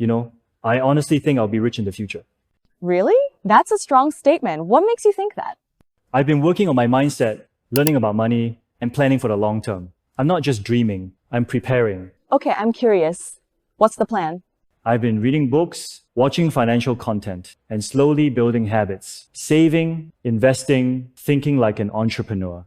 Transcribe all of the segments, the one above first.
I honestly think I'll be rich in the future. Really? That's a strong statement. What makes you think that? I've been working on my mindset, learning about money, and planning for the long term. I'm not just dreaming, I'm preparing. Okay, I'm curious. What's the plan? I've been reading books, watching financial content, and slowly building habits. Saving, investing, thinking like an entrepreneur.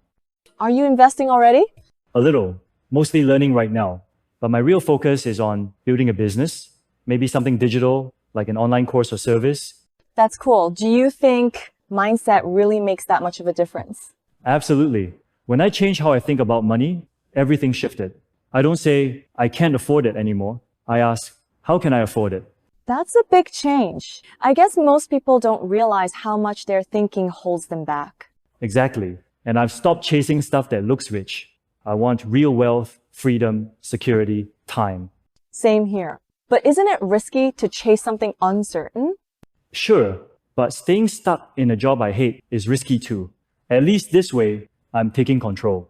Are you investing already? A little, mostly learning right now. But my real focus is on building a business, maybe something digital, like an online course or service. That's cool. Do you think mindset really makes that much of a difference? Absolutely. When I changed how I think about money, everything shifted. I don't say, I can't afford it anymore. I ask, how can I afford it? That's a big change. I guess most people don't realize how much their thinking holds them back. Exactly. And I've stopped chasing stuff that looks rich. I want real wealth, freedom, security, time. Same here. But isn't it risky to chase something uncertain? Sure, but staying stuck in a job I hate is risky too. At least this way, I'm taking control.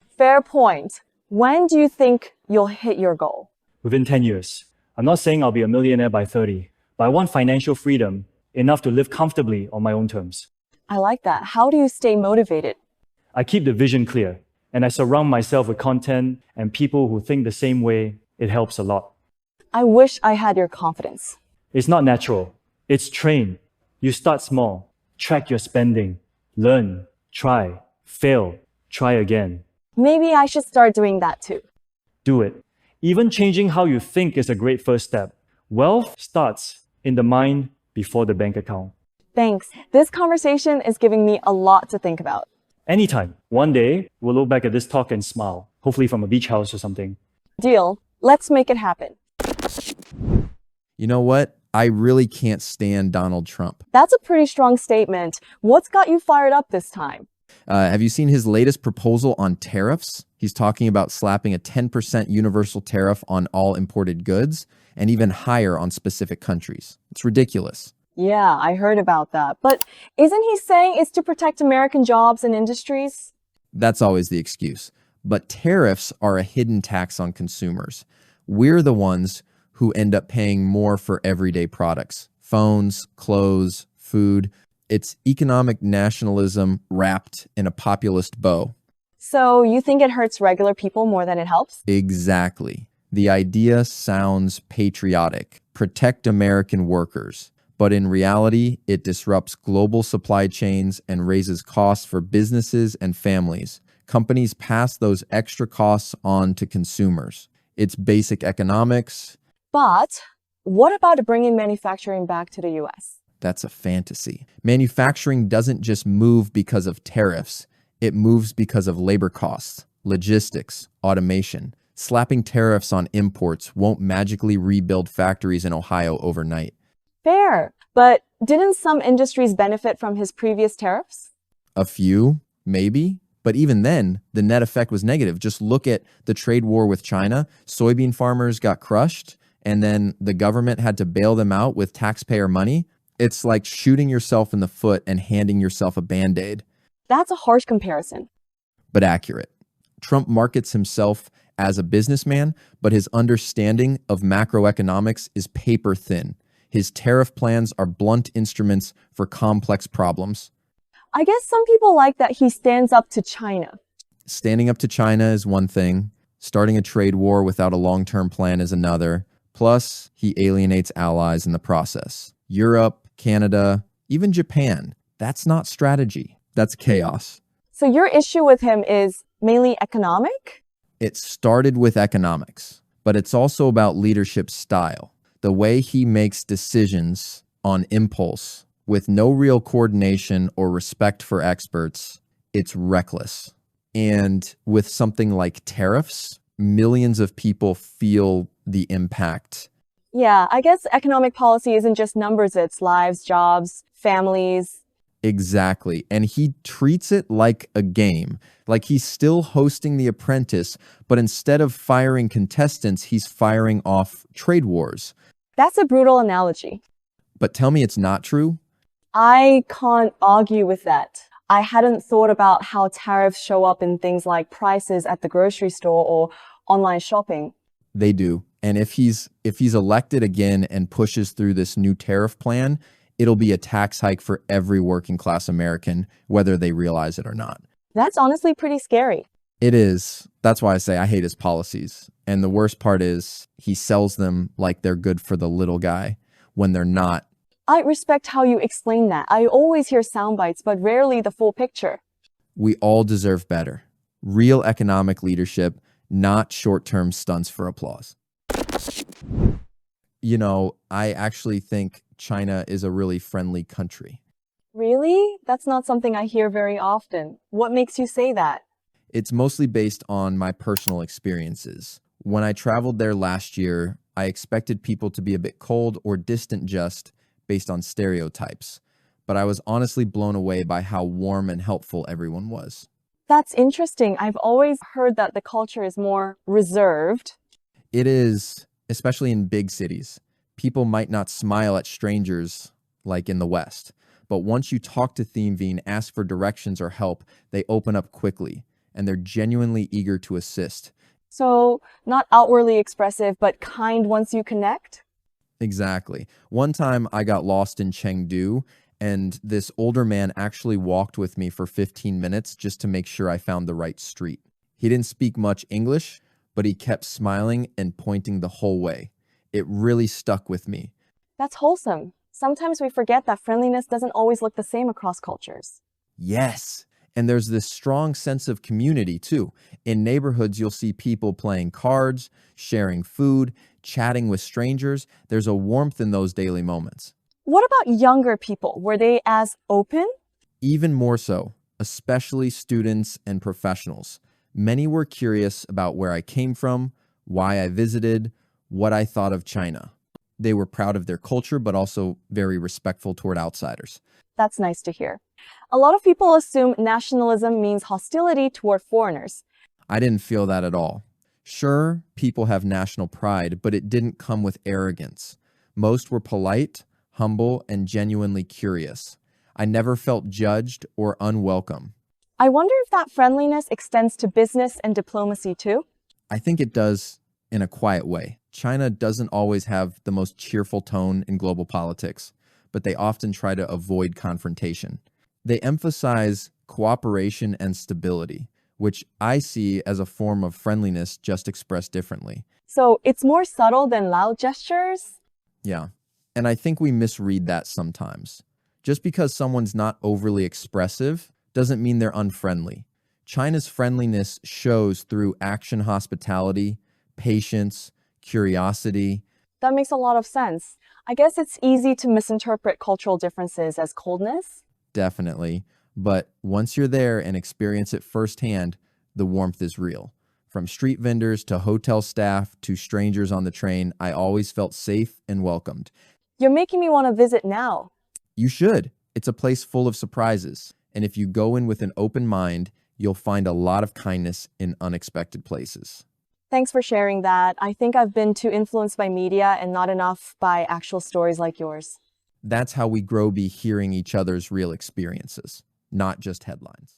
Fair point. When do you think you'll hit your goal? Within 10 years. I'm not saying I'll be a millionaire by 30, but I want financial freedom, enough to live comfortably on my own terms. I like that. How do you stay motivated? I keep the vision clear, and I surround myself with content and people who think the same way. It helps a lot. I wish I had your confidence. It's not natural. It's trained. You start small, track your spending, learn, try, fail, try again. Maybe I should start doing that too. Do it. Even changing how you think is a great first step. Wealth starts in the mind before the bank account. Thanks. This conversation is giving me a lot to think about. Anytime. One day, we'll look back at this talk and smile, hopefully from a beach house or something. Deal. Let's make it happen. You know what? I really can't stand Donald Trump. That's a pretty strong statement. What's got you fired up this time? Have you seen his latest proposal on tariffs? He's talking about slapping a 10% universal tariff on all imported goods and even higher on specific countries. It's ridiculous. Yeah, I heard about that. But isn't he saying it's to protect American jobs and industries? That's always the excuse. But tariffs are a hidden tax on consumers. We're the ones who end up paying more for everyday products. Phones, clothes, food. It's economic nationalism wrapped in a populist bow. So you think it hurts regular people more than it helps? Exactly. The idea sounds patriotic. Protect American workers. But in reality, it disrupts global supply chains and raises costs for businesses and families. Companies pass those extra costs on to consumers. It's basic economics. But what about bringing manufacturing back to the US? That's a fantasy. Manufacturing doesn't just move because of tariffs. It moves because of labor costs, logistics, automation. Slapping tariffs on imports won't magically rebuild factories in Ohio overnight. Fair. But didn't some industries benefit from his previous tariffs? A few, maybe. But even then, the net effect was negative. Just look at the trade war with China. Soybean farmers got crushed, and then the government had to bail them out with taxpayer money. It's like shooting yourself in the foot and handing yourself a Band-Aid. That's a harsh comparison. But accurate. Trump markets himself as a businessman, but his understanding of macroeconomics is paper thin. His tariff plans are blunt instruments for complex problems. I guess some people like that he stands up to China. Standing up to China is one thing. Starting a trade war without a long-term plan is another. Plus, he alienates allies in the process. Europe, Canada, even Japan. That's not strategy. That's chaos. So your issue with him is mainly economic? It started with economics, but it's also about leadership style. The way he makes decisions on impulse with no real coordination or respect for experts, it's reckless. And with something like tariffs, millions of people feel the impact. Yeah, I guess economic policy isn't just numbers, it's lives, jobs, families. Exactly. And he treats it like a game, like he's still hosting The Apprentice, but instead of firing contestants, he's firing off trade wars. That's a brutal analogy. But tell me it's not true? I can't argue with that. I hadn't thought about how tariffs show up in things like prices at the grocery store or online shopping. They do. And if he's elected again and pushes through this new tariff plan, it'll be a tax hike for every working class American, whether they realize it or not. That's honestly pretty scary. It is. That's why I say I hate his policies. And the worst part is he sells them like they're good for the little guy when they're not. I respect how you explain that. I always hear sound bites, but rarely the full picture. We all deserve better. Real economic leadership, not short-term stunts for applause. You know, I actually think China is a really friendly country. Really? That's not something I hear very often. What makes you say that? It's mostly based on my personal experiences. When I traveled there last year, I expected people to be a bit cold or distant just based on stereotypes, but I was honestly blown away by how warm and helpful everyone was. That's interesting. I've always heard that the culture is more reserved. It is, especially in big cities. People might not smile at strangers like in the West, but once you talk to Theme V and ask for directions or help, they open up quickly, and they're genuinely eager to assist. So, not outwardly expressive, but kind once you connect? Exactly. One time I got lost in Chengdu, and this older man actually walked with me for 15 minutes just to make sure I found the right street. He didn't speak much English, but he kept smiling and pointing the whole way. It really stuck with me. That's wholesome. Sometimes we forget that friendliness doesn't always look the same across cultures. Yes. And there's this strong sense of community too. In neighborhoods, you'll see people playing cards, sharing food, chatting with strangers. There's a warmth in those daily moments. What about younger people? Were they as open? Even more so, especially students and professionals. Many were curious about where I came from, why I visited, what I thought of China. They were proud of their culture, but also very respectful toward outsiders. That's nice to hear. A lot of people assume nationalism means hostility toward foreigners. I didn't feel that at all. Sure, people have national pride, but it didn't come with arrogance. Most were polite, humble, and genuinely curious. I never felt judged or unwelcome. I wonder if that friendliness extends to business and diplomacy too? I think it does in a quiet way. China doesn't always have the most cheerful tone in global politics, but they often try to avoid confrontation. They emphasize cooperation and stability, which I see as a form of friendliness just expressed differently. So it's more subtle than loud gestures? Yeah, and I think we misread that sometimes. Just because someone's not overly expressive doesn't mean they're unfriendly. China's friendliness shows through action hospitality, patience, curiosity. That makes a lot of sense. I guess it's easy to misinterpret cultural differences as coldness. Definitely. But once you're there and experience it firsthand, the warmth is real. From street vendors to hotel staff to strangers on the train, I always felt safe and welcomed. You're making me want to visit now. You should. It's a place full of surprises. And if you go in with an open mind, you'll find a lot of kindness in unexpected places. Thanks for sharing that. I think I've been too influenced by media and not enough by actual stories like yours. That's how we grow by hearing each other's real experiences, not just headlines.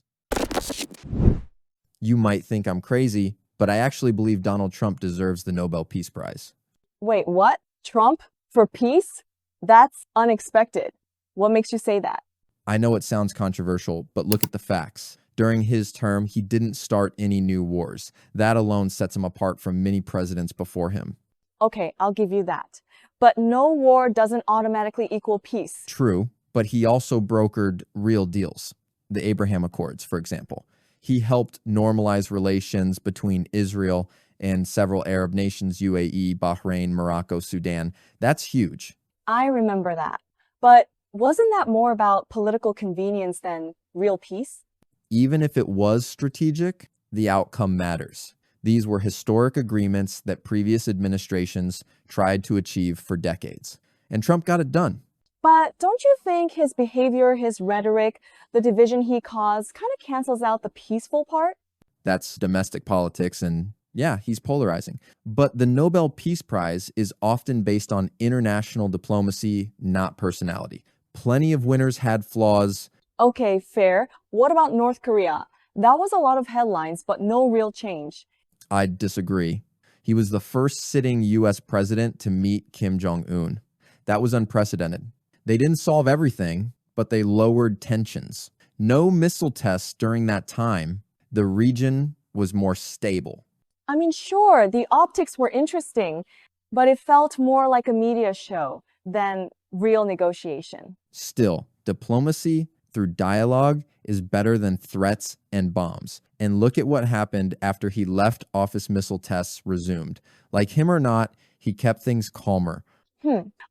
You might think I'm crazy, but I actually believe Donald Trump deserves the Nobel Peace Prize. Wait, what? Trump? For peace? That's unexpected. What makes you say that? I know it sounds controversial, but look at the facts. During his term, he didn't start any new wars. That alone sets him apart from many presidents before him. Okay, I'll give you that. But no war doesn't automatically equal peace. True, but he also brokered real deals. The Abraham Accords, for example. He helped normalize relations between Israel and several Arab nations, UAE, Bahrain, Morocco, Sudan. That's huge. I remember that. But wasn't that more about political convenience than real peace? Even if it was strategic, the outcome matters. These were historic agreements that previous administrations tried to achieve for decades. And Trump got it done. But don't you think his behavior, his rhetoric, the division he caused kind of cancels out the peaceful part? That's domestic politics, and yeah, he's polarizing. But the Nobel Peace Prize is often based on international diplomacy, not personality. Plenty of winners had flaws. Okay, fair. What about North Korea? That was a lot of headlines, but no real change. I disagree. He was the first sitting US president to meet Kim Jong-un. That was unprecedented. They didn't solve everything, but they lowered tensions. No missile tests during that time. The region was more stable. I mean, sure, the optics were interesting, but it felt more like a media show than real negotiation. Still, diplomacy through dialogue is better than threats and bombs. And look at what happened after he left office missile tests resumed. Like him or not, he kept things calmer.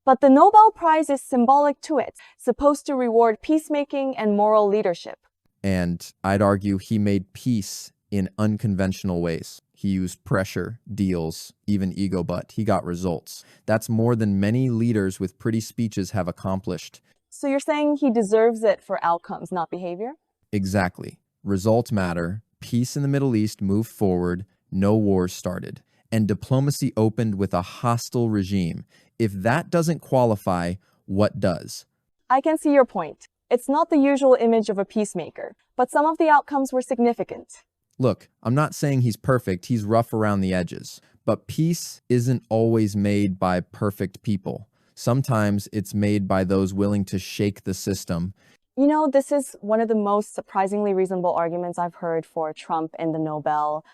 But the Nobel Prize is symbolic to it, supposed to reward peacemaking and moral leadership. And I'd argue he made peace in unconventional ways. He used pressure, deals, even ego, but he got results. That's more than many leaders with pretty speeches have accomplished. So you're saying he deserves it for outcomes, not behavior? Exactly. Results matter. Peace in the Middle East moved forward. No wars started. And diplomacy opened with a hostile regime. If that doesn't qualify, what does? I can see your point. It's not the usual image of a peacemaker, but some of the outcomes were significant. Look, I'm not saying he's perfect. He's rough around the edges. But peace isn't always made by perfect people. Sometimes it's made by those willing to shake the system. You know, this is one of the most surprisingly reasonable arguments I've heard for Trump and the Nobel.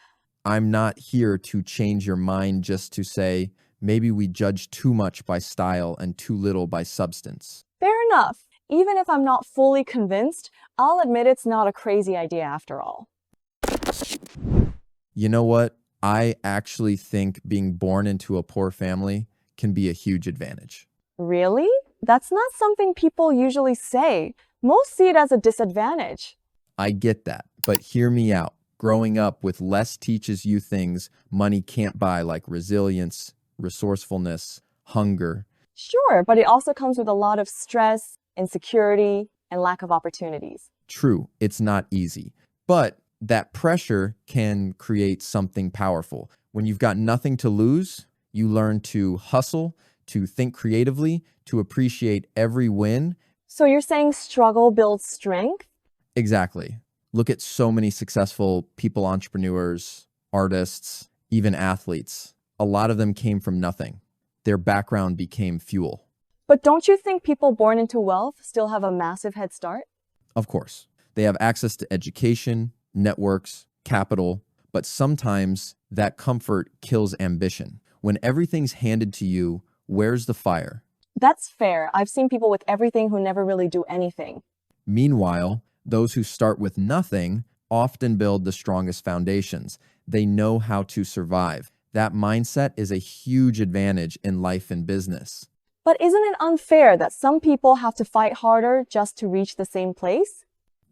I'm not here to change your mind just to say, maybe we judge too much by style and too little by substance. Fair enough. Even if I'm not fully convinced, I'll admit it's not a crazy idea after all. You know what? I actually think being born into a poor family can be a huge advantage. Really? That's not something people usually say. Most see it as a disadvantage. I get that, but hear me out. Growing up with less teaches you things money can't buy, like resilience, resourcefulness, hunger. Sure, but it also comes with a lot of stress, insecurity, and lack of opportunities. True, it's not easy, but that pressure can create something powerful. When you've got nothing to lose, you learn to hustle, to think creatively, to appreciate every win. So you're saying struggle builds strength? Exactly. Look at so many successful people, entrepreneurs, artists, even athletes. A lot of them came from nothing. Their background became fuel. But don't you think people born into wealth still have a massive head start? Of course, they have access to education, networks, capital, but sometimes that comfort kills ambition. When everything's handed to you, where's the fire? That's fair. I've seen people with everything who never really do anything. Meanwhile, those who start with nothing often build the strongest foundations. They know how to survive. That mindset is a huge advantage in life and business. But isn't it unfair that some people have to fight harder just to reach the same place?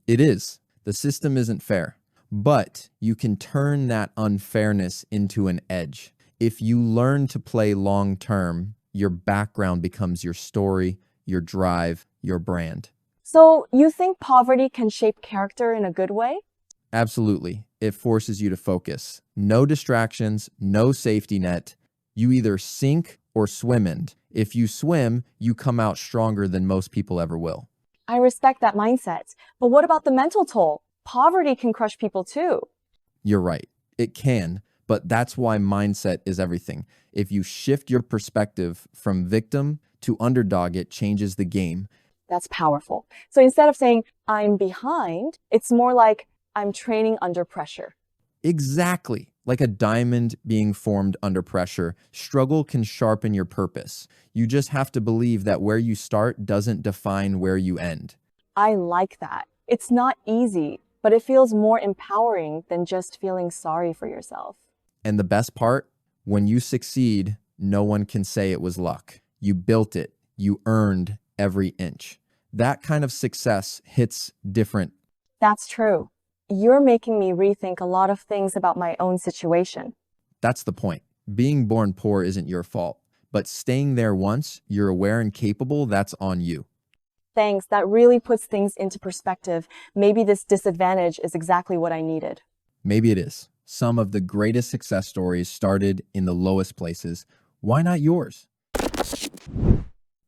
It is. The system isn't fair. But you can turn that unfairness into an edge. If you learn to play long term, your background becomes your story, your drive, your brand. So you think poverty can shape character in a good way? Absolutely. It forces you to focus. No distractions, no safety net. You either sink or swim in. If you swim, you come out stronger than most people ever will. I respect that mindset. But what about the mental toll? Poverty can crush people too. You're right. It can, but that's why mindset is everything. If you shift your perspective from victim to underdog, it changes the game. That's powerful. So instead of saying, I'm behind, it's more like, I'm training under pressure. Exactly. Like a diamond being formed under pressure, struggle can sharpen your purpose. You just have to believe that where you start doesn't define where you end. I like that. It's not easy, but it feels more empowering than just feeling sorry for yourself. And the best part, when you succeed, no one can say it was luck. You built it. You earned every inch. That kind of success hits different. That's true. You're making me rethink a lot of things about my own situation. That's the point. Being born poor isn't your fault, but staying there once you're aware and capable, that's on you. Thanks, that really puts things into perspective. Maybe this disadvantage is exactly what I needed. Maybe it is. Some of the greatest success stories started in the lowest places. Why not yours?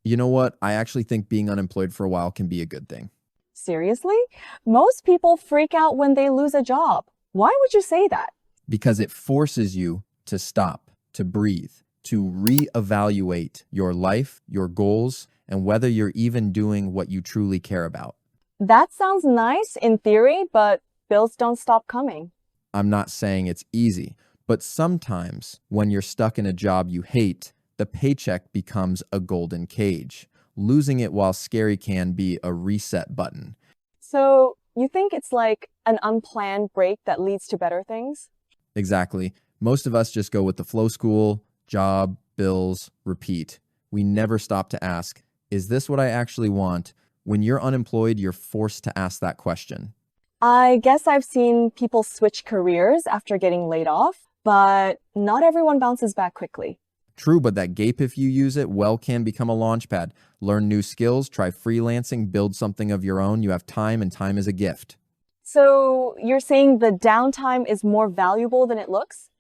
You know what? I actually think being unemployed for a while can be a good thing. Seriously? Most people freak out when they lose a job. Why would you say that? Because it forces you to stop, to breathe, to reevaluate your life, your goals, and whether you're even doing what you truly care about. That sounds nice in theory, but bills don't stop coming. I'm not saying it's easy, but sometimes when you're stuck in a job you hate, the paycheck becomes a golden cage. Losing it while scary can be a reset button. So you think it's like an unplanned break that leads to better things? Exactly. Most of us just go with the flow: school, job, bills, repeat. We never stop to ask, is this what I actually want? When you're unemployed, you're forced to ask that question. I guess I've seen people switch careers after getting laid off, but not everyone bounces back quickly. True, but that gap, if you use it well, can become a launch pad. Learn new skills, try freelancing, build something of your own. You have time, and time is a gift. So you're saying the downtime is more valuable than it looks?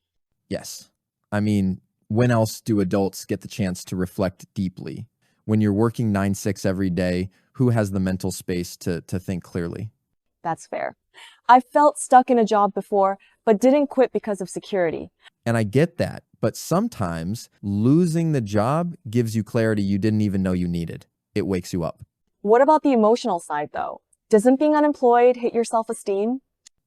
Yes. I mean, when else do adults get the chance to reflect deeply? When you're working 9-6 every day, who has the mental space to think clearly? That's fair. I felt stuck in a job before, but didn't quit because of security. And I get that, but sometimes losing the job gives you clarity you didn't even know you needed. It wakes you up. What about the emotional side, though? Doesn't being unemployed hit your self-esteem?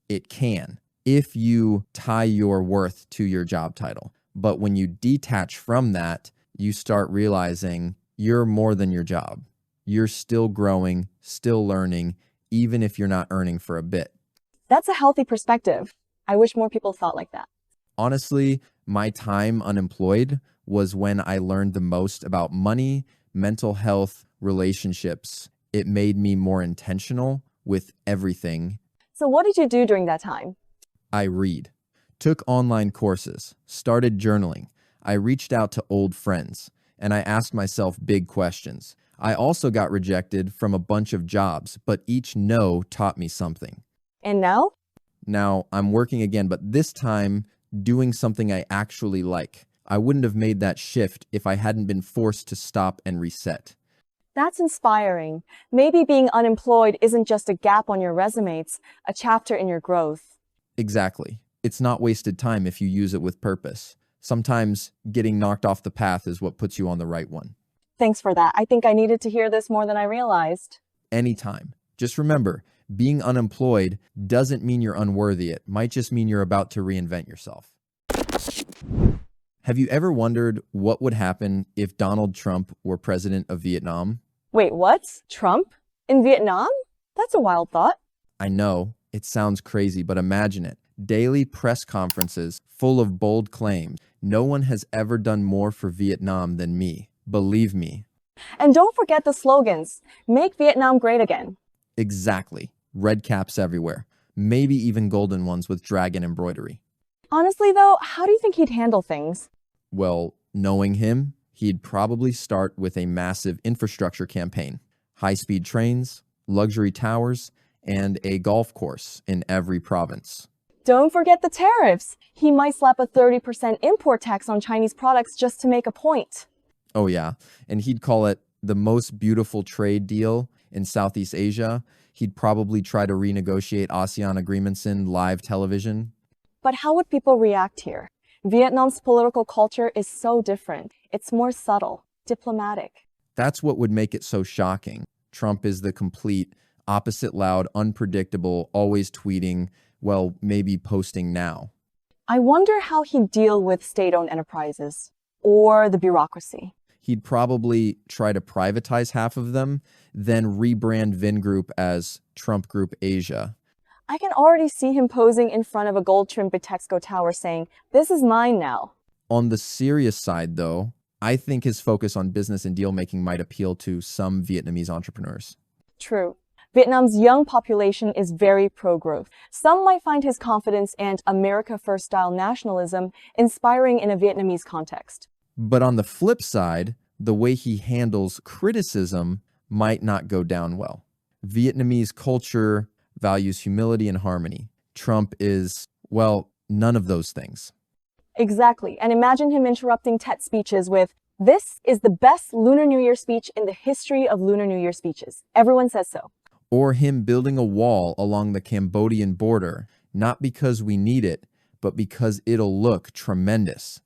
It can, if you tie your worth to your job title. But when you detach from that, you start realizing you're more than your job. You're still growing, still learning, even if you're not earning for a bit. That's a healthy perspective. I wish more people thought like that. Honestly, my time unemployed was when I learned the most about money, mental health, relationships. It made me more intentional with everything. So what did you do during that time? I read, took online courses, started journaling. I reached out to old friends, and I asked myself big questions. I also got rejected from a bunch of jobs, but each no taught me something. And now? Now I'm working again, but this time doing something I actually like. I wouldn't have made that shift if I hadn't been forced to stop and reset. That's inspiring. Maybe being unemployed isn't just a gap on your resume, it's a chapter in your growth. Exactly. It's not wasted time if you use it with purpose. Sometimes getting knocked off the path is what puts you on the right one. Thanks for that. I think I needed to hear this more than I realized. Anytime. Just remember, being unemployed doesn't mean you're unworthy. It might just mean you're about to reinvent yourself. Have you ever wondered what would happen if Donald Trump were president of Vietnam? Wait, what? Trump? In Vietnam? That's a wild thought. I know, it sounds crazy, but imagine it. Daily press conferences full of bold claims. No one has ever done more for Vietnam than me. Believe me. And don't forget the slogans. Make Vietnam great again. Exactly. Red caps everywhere. Maybe even golden ones with dragon embroidery. Honestly, though, how do you think he'd handle things? Well, knowing him, he'd probably start with a massive infrastructure campaign. High-speed trains, luxury towers, and a golf course in every province. Don't forget the tariffs. He might slap a 30% import tax on Chinese products just to make a point. Oh yeah, and he'd call it the most beautiful trade deal in Southeast Asia. He'd probably try to renegotiate ASEAN agreements in live television. But how would people react here? Vietnam's political culture is so different. It's more subtle, diplomatic. That's what would make it so shocking. Trump is the complete opposite: loud, unpredictable, always tweeting, well, maybe posting now. I wonder how he'd deal with state-owned enterprises or the bureaucracy. He'd probably try to privatize half of them, then rebrand Vingroup as Trump Group Asia. I can already see him posing in front of a gold-trimmed Bitexco tower saying, "This is mine now." On the serious side, though, I think his focus on business and deal-making might appeal to some Vietnamese entrepreneurs. True. Vietnam's young population is very pro-growth. Some might find his confidence and America First-style nationalism inspiring in a Vietnamese context. But on the flip side, the way he handles criticism might not go down well. Vietnamese culture values humility and harmony. Trump is, well, none of those things. Exactly. And imagine him interrupting TED speeches with, "This is the best Lunar New Year speech in the history of Lunar New Year speeches. Everyone says so." Or him building a wall along the Cambodian border, not because we need it, but because it'll look tremendous.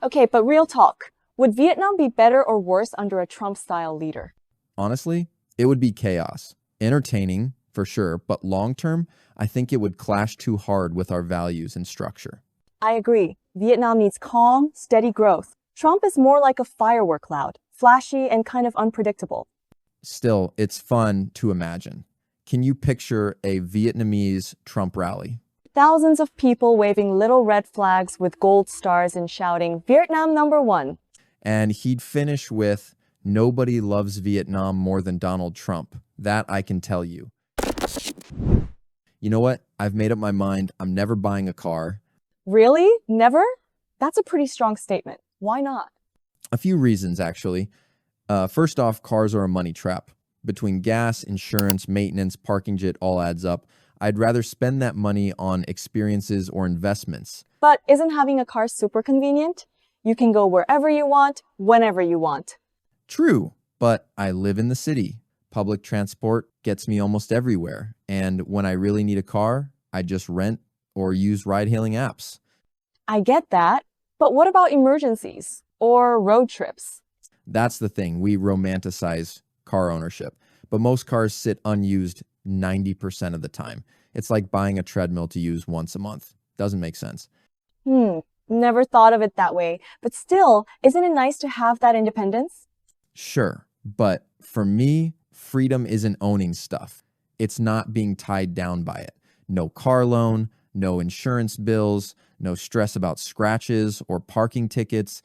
Okay, but real talk. Would Vietnam be better or worse under a Trump-style leader? Honestly, it would be chaos. Entertaining, for sure, but long term, I think it would clash too hard with our values and structure. I agree. Vietnam needs calm, steady growth. Trump is more like a firework cloud, flashy and kind of unpredictable. Still, it's fun to imagine. Can you picture a Vietnamese Trump rally? Thousands of people waving little red flags with gold stars and shouting, Vietnam #1. And he'd finish with, "Nobody loves Vietnam more than Donald Trump. That I can tell you." You know what? I've made up my mind. I'm never buying a car. Really? Never? That's a pretty strong statement. Why not? A few reasons, actually. First off, cars are a money trap. Between gas, insurance, maintenance, parking, it all adds up. I'd rather spend that money on experiences or investments. But isn't having a car super convenient? You can go wherever you want, whenever you want. True, but I live in the city. Public transport gets me almost everywhere. And when I really need a car, I just rent or use ride-hailing apps. I get that, but what about emergencies or road trips? That's the thing. We romanticize car ownership, but most cars sit unused 90% of the time. It's like buying a treadmill to use once a month. Doesn't make sense. Never thought of it that way. But still, isn't it nice to have that independence? Sure, but for me, freedom isn't owning stuff. It's not being tied down by it. No car loan, no insurance bills, no stress about scratches or parking tickets.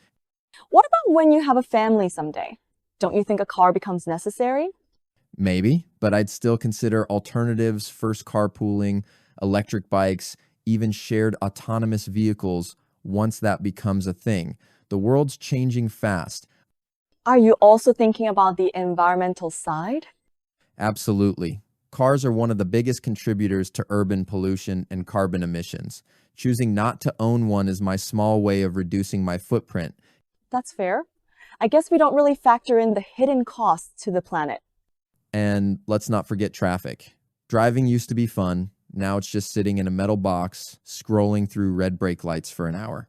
What about when you have a family someday? Don't you think a car becomes necessary? Maybe, but I'd still consider alternatives, first carpooling, electric bikes, even shared autonomous vehicles once that becomes a thing. The world's changing fast. Are you also thinking about the environmental side? Absolutely. Cars are one of the biggest contributors to urban pollution and carbon emissions. Choosing not to own one is my small way of reducing my footprint. That's fair. I guess we don't really factor in the hidden costs to the planet. And let's not forget traffic. Driving used to be fun. Now it's just sitting in a metal box, scrolling through red brake lights for an hour.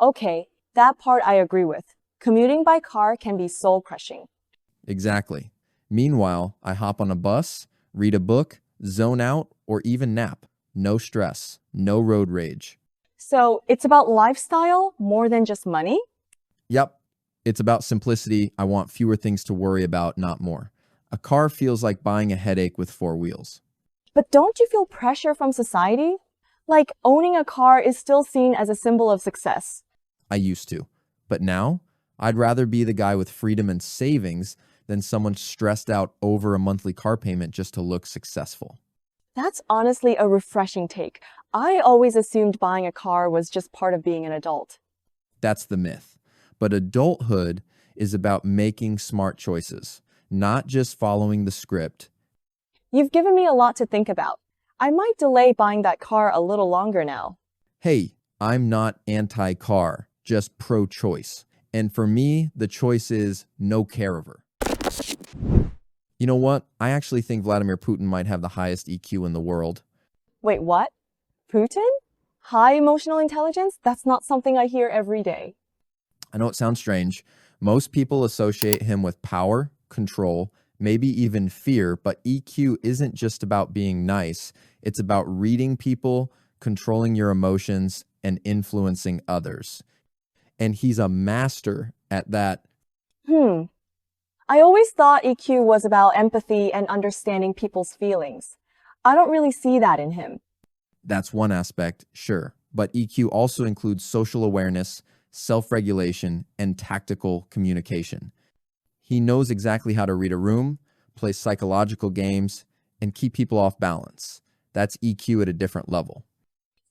Okay, that part I agree with. Commuting by car can be soul-crushing. Exactly. Meanwhile, I hop on a bus, read a book, zone out, or even nap. No stress, no road rage. So it's about lifestyle more than just money? Yep, it's about simplicity. I want fewer things to worry about, not more. A car feels like buying a headache with four wheels. But don't you feel pressure from society? Like owning a car is still seen as a symbol of success. I used to. But now, I'd rather be the guy with freedom and savings than someone stressed out over a monthly car payment just to look successful. That's honestly a refreshing take. I always assumed buying a car was just part of being an adult. That's the myth. But adulthood is about making smart choices, not just following the script. You've given me a lot to think about. I might delay buying that car a little longer now. Hey, I'm not anti-car, just pro-choice. And for me, the choice is no care-over. You know what? I actually think Vladimir Putin might have the highest EQ in the world. Wait, what? Putin? High emotional intelligence? That's not something I hear every day. I know it sounds strange. Most people associate him with power, control, maybe even fear, but EQ isn't just about being nice. It's about reading people, controlling your emotions, and influencing others. And he's a master at that. I always thought EQ was about empathy and understanding people's feelings. I don't really see that in him. That's one aspect, sure. But EQ also includes social awareness, self-regulation, and tactical communication. He knows exactly how to read a room, play psychological games, and keep people off balance. That's EQ at a different level.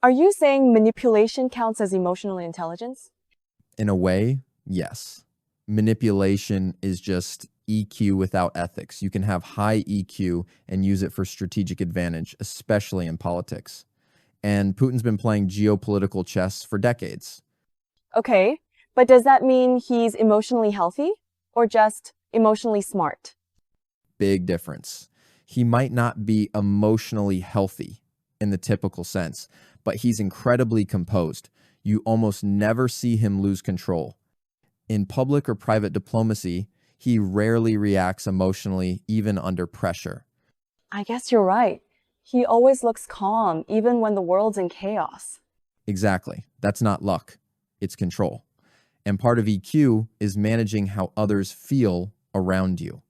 Are you saying manipulation counts as emotional intelligence? In a way, yes. Manipulation is just EQ without ethics. You can have high EQ and use it for strategic advantage, especially in politics. And Putin's been playing geopolitical chess for decades. Okay, but does that mean he's emotionally healthy or just emotionally smart? Big difference. He might not be emotionally healthy in the typical sense, but he's incredibly composed. You almost never see him lose control. In public or private diplomacy, he rarely reacts emotionally, even under pressure. I guess you're right. He always looks calm, even when the world's in chaos. Exactly. That's not luck. It's control. And part of EQ is managing how others feel around you.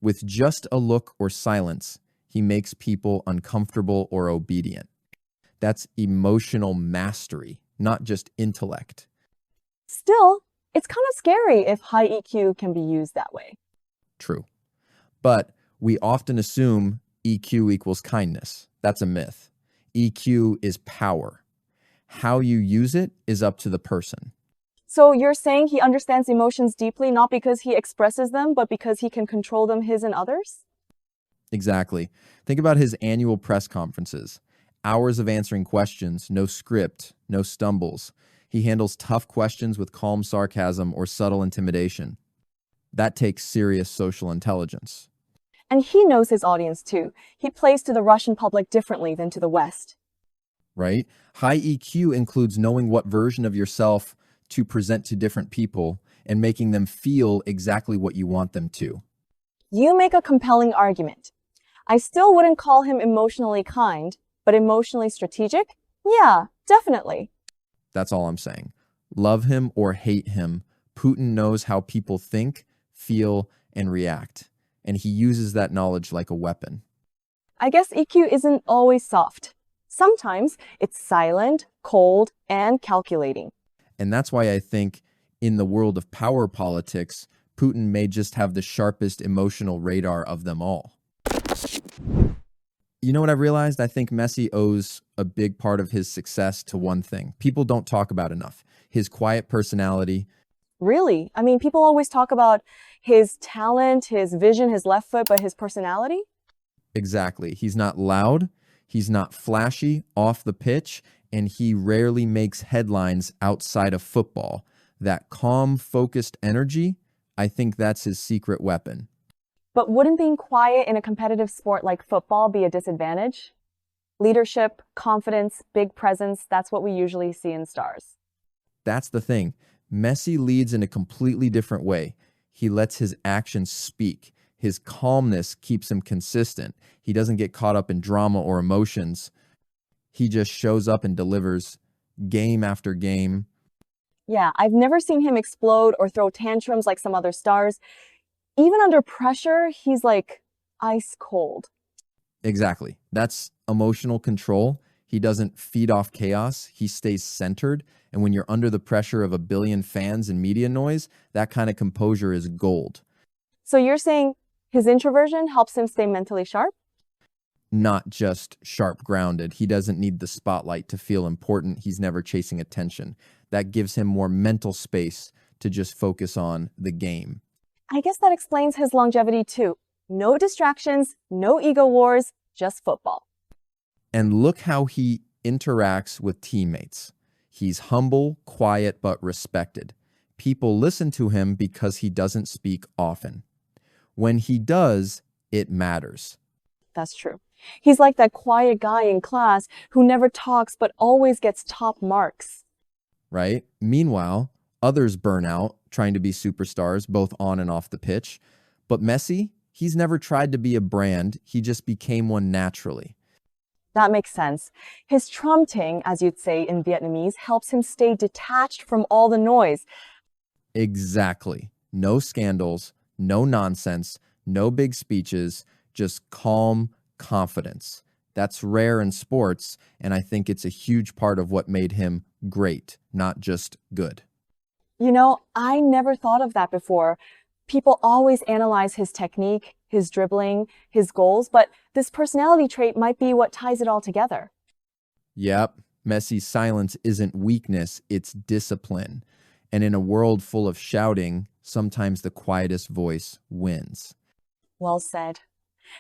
With just a look or silence, he makes people uncomfortable or obedient. That's emotional mastery, not just intellect. Still, it's kind of scary if high EQ can be used that way. True. But we often assume EQ equals kindness. That's a myth. EQ is power. How you use it is up to the person. So you're saying he understands emotions deeply, not because he expresses them, but because he can control them, his and others? Exactly. Think about his annual press conferences. Hours of answering questions, no script, no stumbles. He handles tough questions with calm sarcasm or subtle intimidation. That takes serious social intelligence. And he knows his audience too. He plays to the Russian public differently than to the West. Right? High EQ includes knowing what version of yourself to present to different people and making them feel exactly what you want them to. You make a compelling argument. I still wouldn't call him emotionally kind, but emotionally strategic? Yeah, definitely. That's all I'm saying. Love him or hate him, Putin knows how people think, feel, and react. And he uses that knowledge like a weapon. I guess EQ isn't always soft. Sometimes it's silent, cold, and calculating. And that's why I think in the world of power politics, Putin may just have the sharpest emotional radar of them all. You know what I've realized? I think Messi owes a big part of his success to one thing people don't talk about enough: his quiet personality. Really? I mean, people always talk about his talent, his vision, his left foot, but his personality? Exactly. He's not loud, he's not flashy off the pitch, and he rarely makes headlines outside of football. That calm, focused energy, I think that's his secret weapon. But wouldn't being quiet in a competitive sport like football be a disadvantage? Leadership, confidence, big presence, that's what we usually see in stars. That's the thing. Messi leads in a completely different way. He lets his actions speak. His calmness keeps him consistent. He doesn't get caught up in drama or emotions. He just shows up and delivers game after game. Yeah, I've never seen him explode or throw tantrums like some other stars. Even under pressure, he's like ice cold. Exactly. That's emotional control. He doesn't feed off chaos. He stays centered. And when you're under the pressure of a billion fans and media noise, that kind of composure is gold. So you're saying his introversion helps him stay mentally sharp? Not just sharp grounded. He doesn't need the spotlight to feel important. He's never chasing attention. That gives him more mental space to just focus on the game. I guess that explains his longevity too. No distractions, no ego wars, just football. And look how he interacts with teammates. He's humble, quiet, but respected. People listen to him because he doesn't speak often. When he does, it matters. That's true. He's like that quiet guy in class who never talks but always gets top marks. Right? Meanwhile, others burn out trying to be superstars, both on and off the pitch. But Messi, he's never tried to be a brand. He just became one naturally. That makes sense. His trumting, as you'd say in Vietnamese, helps him stay detached from all the noise. Exactly. No scandals, no nonsense, no big speeches, just calm confidence. That's rare in sports, and I think it's a huge part of what made him great, not just good. You know, I never thought of that before. People always analyze his technique, his dribbling, his goals, but this personality trait might be what ties it all together. Yep, Messi's silence isn't weakness, it's discipline. And in a world full of shouting, sometimes the quietest voice wins. Well said.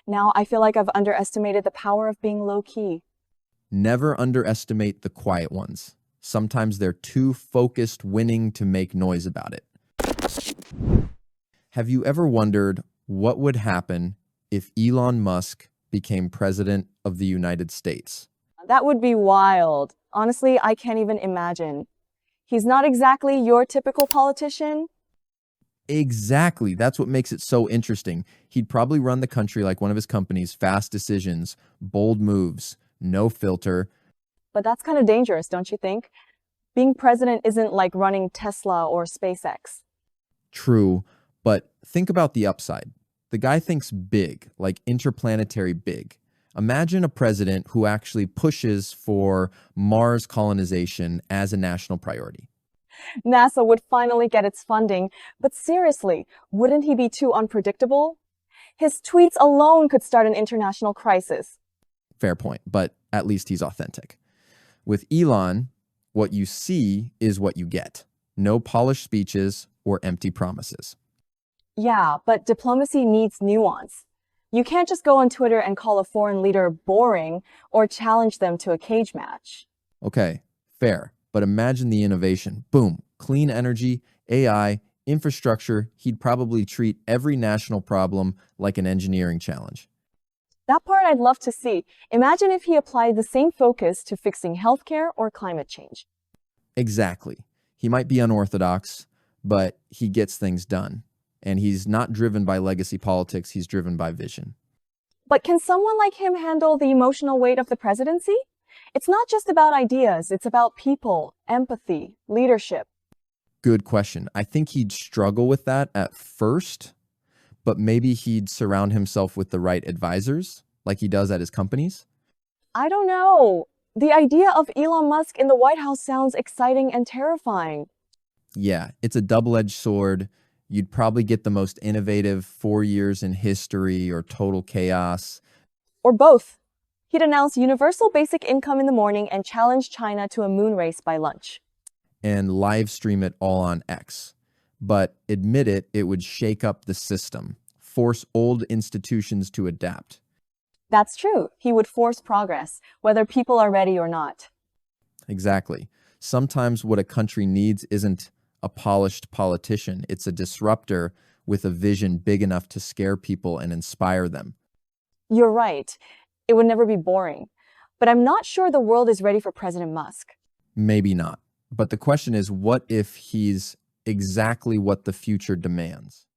Now I feel like I've underestimated the power of being low-key. Never underestimate the quiet ones. Sometimes they're too focused winning to make noise about it. Have you ever wondered what would happen if Elon Musk became president of the United States? That would be wild. Honestly, I can't even imagine. He's not exactly your typical politician. Exactly. That's what makes it so interesting. He'd probably run the country like one of his companies, fast decisions, bold moves, no filter. But that's kind of dangerous, don't you think? Being president isn't like running Tesla or SpaceX. True, but think about the upside. The guy thinks big, like interplanetary big. Imagine a president who actually pushes for Mars colonization as a national priority. NASA would finally get its funding, but seriously, wouldn't he be too unpredictable? His tweets alone could start an international crisis. Fair point, but at least he's authentic. With Elon, what you see is what you get. No polished speeches or empty promises. Yeah, but diplomacy needs nuance. You can't just go on Twitter and call a foreign leader boring or challenge them to a cage match. Okay, fair, but imagine the innovation. Boom, clean energy, AI, infrastructure. He'd probably treat every national problem like an engineering challenge. That part I'd love to see. Imagine if he applied the same focus to fixing healthcare or climate change. Exactly. He might be unorthodox, but he gets things done. And he's not driven by legacy politics, he's driven by vision. But can someone like him handle the emotional weight of the presidency? It's not just about ideas, it's about people, empathy, leadership. Good question. I think he'd struggle with that at first, but maybe he'd surround himself with the right advisors, like he does at his companies. I don't know. The idea of Elon Musk in the White House sounds exciting and terrifying. Yeah, it's a double-edged sword. You'd probably get the most innovative 4 years in history or total chaos. Or both. He'd announce universal basic income in the morning and challenge China to a moon race by lunch. And live stream it all on X. But admit it, it would shake up the system, force old institutions to adapt. That's true. He would force progress, whether people are ready or not. Exactly. Sometimes what a country needs isn't a polished politician. It's a disruptor with a vision big enough to scare people and inspire them. You're right. It would never be boring. But I'm not sure the world is ready for President Musk. Maybe not. But the question is, what if he's exactly what the future demands?